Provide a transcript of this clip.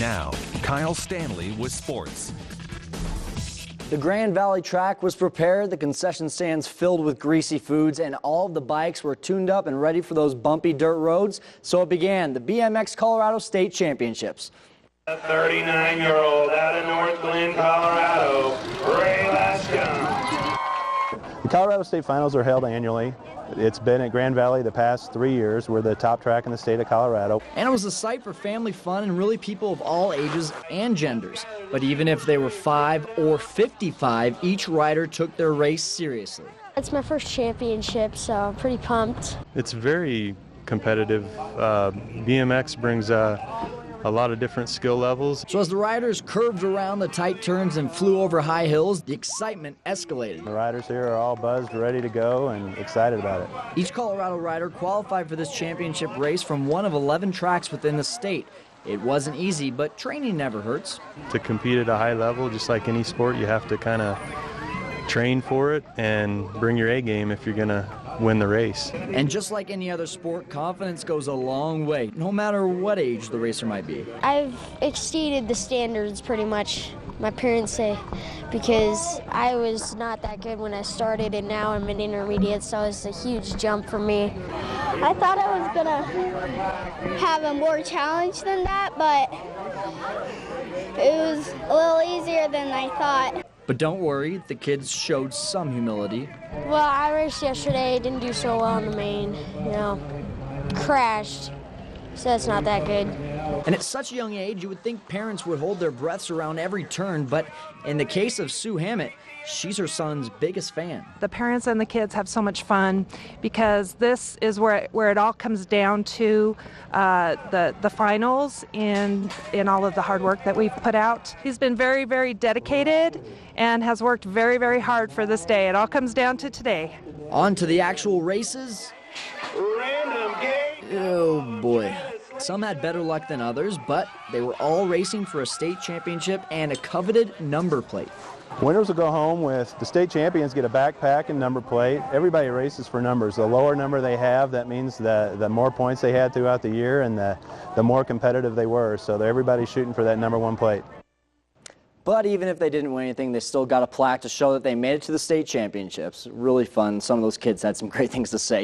Now, Kyle Stanley with sports. The Grand Valley track was prepared, the concession stands filled with greasy foods, and all of the bikes were tuned up and ready for those bumpy dirt roads. So it began the BMX Colorado State Championships. A 39-year-old out of North Glen, Colorado, Ray Lascombe. The Colorado State Finals are held annually. It's been at Grand Valley the past 3 years. We're the top track in the state of Colorado. And it was a site for family fun and really people of all ages and genders. But even if they were 5 or 55, each rider took their race seriously. It's my first championship, so I'm pretty pumped. It's very competitive. BMX brings a lot of different skill levels. So as the riders curved around the tight turns and flew over high hills, the excitement escalated. The riders here are all buzzed, ready to go, and excited about it. Each Colorado rider qualified for this championship race from one of 11 tracks within the state. It wasn't easy, but training never hurts. To compete at a high level, just like any sport, you have to kind of train for it and bring your A game if you're going to win the race. And just like any other sport, confidence goes a long way, no matter what age the racer might be. I've exceeded the standards pretty much, my parents say, because I was not that good when I started and now I'm an intermediate, so it's a huge jump for me. I thought I was gonna have a more challenge than that, but it was a little easier than I thought. But don't worry, the kids showed some humility. Well, I raced yesterday, didn't do so well in the main, crashed, so that's not that good. And at such a young age, you would think parents would hold their breaths around every turn, but in the case of Sue Hammett, she's her son's biggest fan. The parents and the kids have so much fun because this is where it all comes down to the finals and in all of the hard work that we've put out. He's been very, very dedicated and has worked very, very hard for this day. It all comes down to today. On to the actual races. Random gate. Oh boy. Some had better luck than others, but they were all racing for a state championship and a coveted number plate. Winners will go home with the state champions get a backpack and number plate. Everybody races for numbers. The lower number they have, that means the more points they had throughout the year and the more competitive they were. So everybody's shooting for that #1 plate. But even if they didn't win anything, they still got a plaque to show that they made it to the state championships. Really fun. Some of those kids had some great things to say.